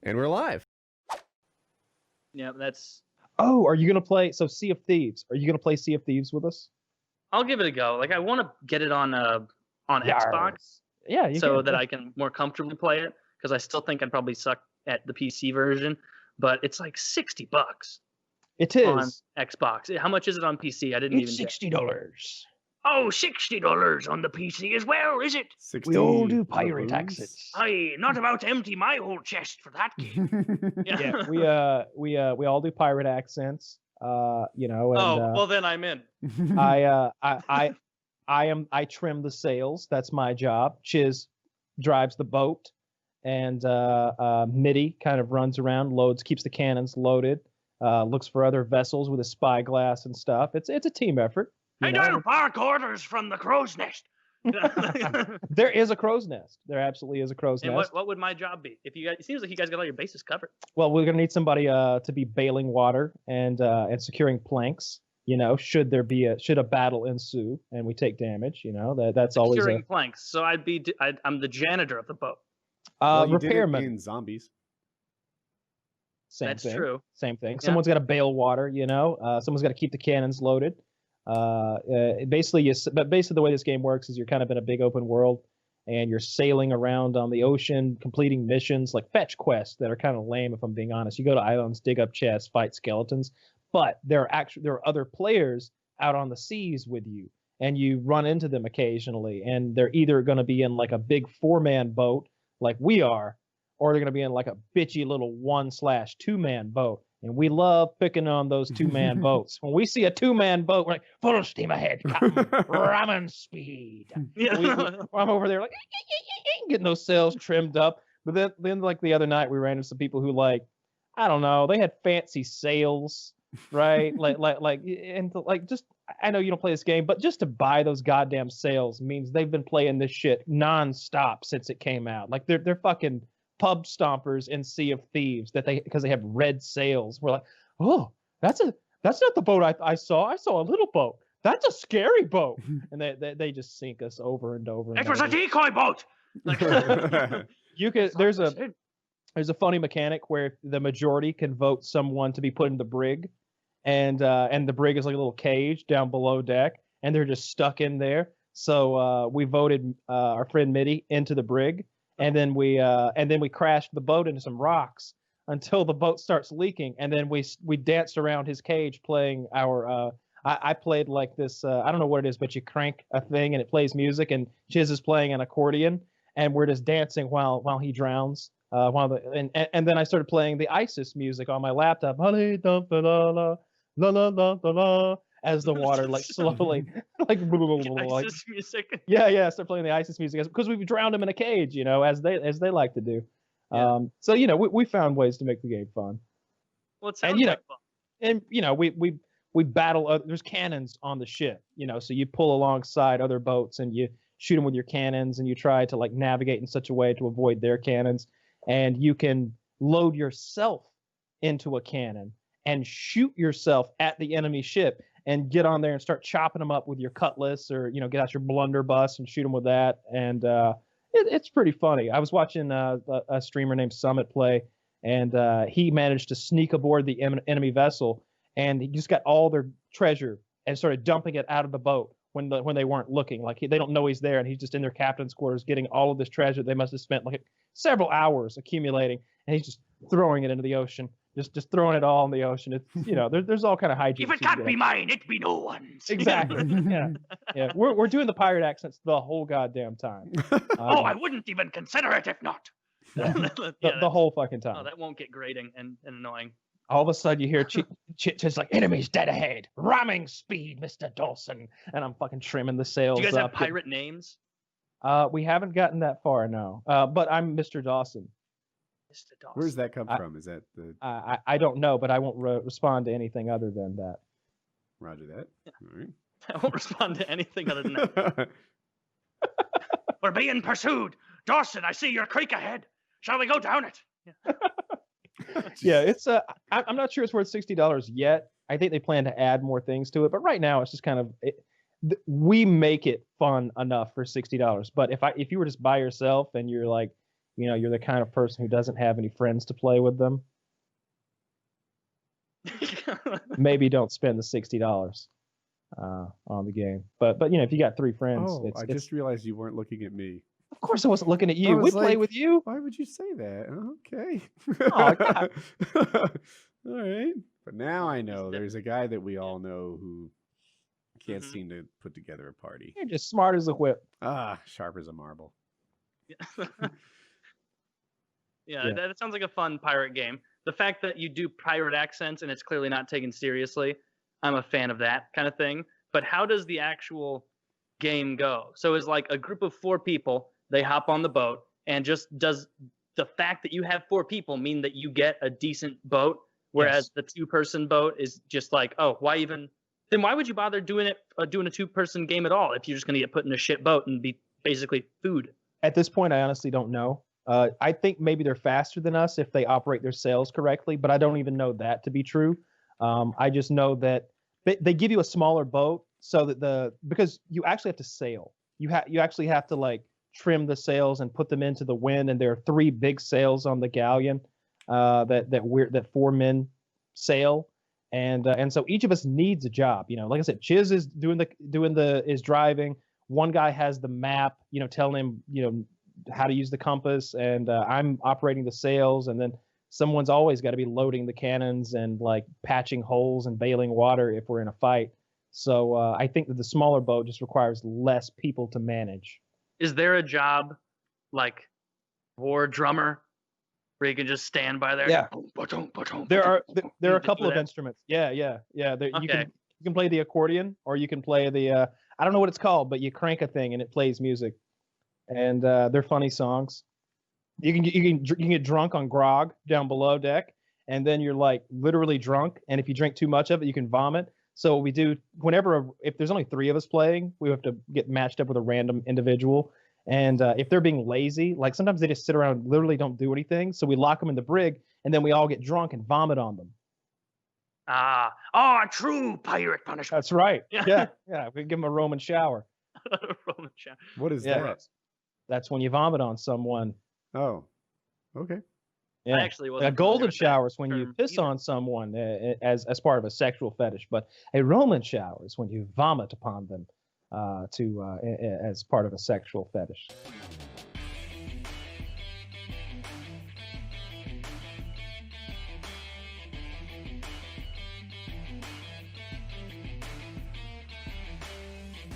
And we're live. Yeah, that's... Oh, are you going to play... So, Sea of Thieves. Are you going to play Sea of Thieves with us? I'll give it a go. Like, I want to get it on Xbox. Yeah, that I can more comfortably play it, because I still think I'd probably suck at the PC version, but it's like $60. It is. On Xbox. How much is it on PC? I didn't even check. $60. Oh, $60 on the PC as well, is it? 60 we all do pirate taxes. Aye, not about to empty my whole chest for that game. Yeah, we all do pirate accents. You know. And, well then I'm in. I trim the sails. That's my job. Chiz drives the boat, and Mitty kind of runs around, keeps the cannons loaded, looks for other vessels with a spyglass and stuff. It's a team effort. I don't bark orders from the crow's nest. There is a crow's nest. There absolutely is a crow's nest. What would my job be? If you guys, it seems like you guys got all your bases covered. Well, we're gonna need somebody to be bailing water and securing planks. You know, should a battle ensue and we take damage, you know, that's always securing planks. So I'm the janitor of the boat. Repairman in Zombies. That's true. Same thing. Yeah. Someone's got to bail water, you know. Someone's got to keep the cannons loaded. Basically the way this game works is you're kind of in a big open world and you're sailing around on the ocean, completing missions like fetch quests that are kind of lame, if I'm being honest. You go to islands, dig up chests, fight skeletons, but there are other players out on the seas with you, and you run into them occasionally, and they're either going to be in like a big 4-man boat like we are, or they're going to be in like a bitchy little 1/2-man boat. And we love picking on those 2-man boats. When we see a 2-man boat, we're like, full steam ahead, Captain, ramming speed. Yeah. I'm over there like getting those sails trimmed up. But then like the other night, we ran into some people who like, I don't know, they had fancy sails, right? Just, I know you don't play this game, but just to buy those goddamn sails means they've been playing this shit nonstop since it came out. Like they're fucking pub stompers in Sea of Thieves because they have red sails. We're like, oh, that's not the boat I saw. I saw a little boat. That's a scary boat. And they just sink us over and over. It was a decoy boat. There's a funny mechanic where the majority can vote someone to be put in the brig, and the brig is like a little cage down below deck, and they're just stuck in there. So we voted our friend Mitty into the brig. And then we crashed the boat into some rocks until the boat starts leaking. And then we danced around his cage playing our. I played like this. I don't know what it is, but you crank a thing and it plays music. And Chiz is playing an accordion, and we're just dancing while he drowns. And then I started playing the ISIS music on my laptop. Honey, dump la la la la la la. As the water like slowly like ISIS music. Yeah, start playing the ISIS music because we've drowned them in a cage, you know, as they like to do. Yeah. So you know, we found ways to make the game fun. Well, it sounds like fun. And you know, we battle. There's cannons on the ship, you know, so you pull alongside other boats and you shoot them with your cannons and you try to like navigate in such a way to avoid their cannons. And you can load yourself into a cannon and shoot yourself at the enemy ship and get on there and start chopping them up with your cutlass, or, you know, get out your blunderbuss and shoot them with that. And it's pretty funny. I was watching a streamer named Summit play, and he managed to sneak aboard the enemy vessel, and he just got all their treasure and started dumping it out of the boat when they weren't looking. Like they don't know he's there, and he's just in their captain's quarters getting all of this treasure. They must have spent like several hours accumulating, and he's just throwing it into the ocean. Just throwing it all in the ocean. It's, you know, there's all kind of hygiene. If it can't be mine, it be no one's. Exactly. Yeah. We're doing the pirate accents the whole goddamn time. I wouldn't even consider it if not. The whole fucking time. Oh, that won't get grating and annoying. All of a sudden you hear Chit's like, enemies dead ahead, ramming speed, Mr. Dawson, and I'm fucking trimming the sails. Do you guys have pirate names? We haven't gotten that far, no. But I'm Mr. Dawson. Mr. Dawson. Where does that come from? Is that the? I don't know, but I won't respond to anything other than that. Roger that. Yeah. All right. I won't respond to anything other than that. We're being pursued. Dawson, I see your creek ahead. Shall we go down it? Yeah. Yeah, it's I'm not sure it's worth $60 yet. I think they plan to add more things to it, but right now it's just kind of we make it fun enough for $60. But if you were just by yourself and you're like, you're the kind of person who doesn't have any friends to play with them, maybe don't spend the $60 on the game. But if you got 3 friends, Oh, I just realized you weren't looking at me. of course I wasn't looking at you. I We was play like, with you. Why would you say that? Okay. Oh, God. All right. But now I know there's a guy that we all know who can't seem to put together a party. You're just smart as a whip. Sharp as a marble. Yeah, that sounds like a fun pirate game. The fact that you do pirate accents and it's clearly not taken seriously, I'm a fan of that kind of thing. But how does the actual game go? So is like a group of 4 people, they hop on the boat, and just does the fact that you have 4 people mean that you get a decent boat, whereas the 2-person boat is just like, oh, why would you bother doing a 2-person game at all if you're just going to get put in a shit boat and be basically food? At this point, I honestly don't know. I think maybe they're faster than us if they operate their sails correctly, but I don't even know that to be true. I just know that they give you a smaller boat so that because you actually have to sail. You actually have to like trim the sails and put them into the wind, and there are 3 big sails on the galleon that 4 men sail, and so each of us needs a job. Like I said, Chiz is is driving. One guy has the map, telling him how to use the compass, and I'm operating the sails, and then someone's always got to be loading the cannons and like patching holes and bailing water if we're in a fight. So I think that the smaller boat just requires less people to manage. Is there a job like war drummer where you can just stand by there? Yeah. There are a couple of instruments. Yeah. Okay. You can play the accordion, or you can play the I don't know what it's called, but you crank a thing and it plays music, and they're funny songs. You can get drunk on grog down below deck, and then you're like literally drunk, and if you drink too much of it, you can vomit. So what we do if there's only 3 of us playing, we have to get matched up with a random individual. And if they're being lazy, like sometimes they just sit around and literally don't do anything. So we lock them in the brig, and then we all get drunk and vomit on them. True pirate punishment. That's right. Yeah. We give them a Roman shower. Roman shower. What is that? That's when you vomit on someone. Oh, okay. Yeah. Actually, a golden shower is when you piss on someone as part of a sexual fetish, but a Roman shower is when you vomit upon them as part of a sexual fetish.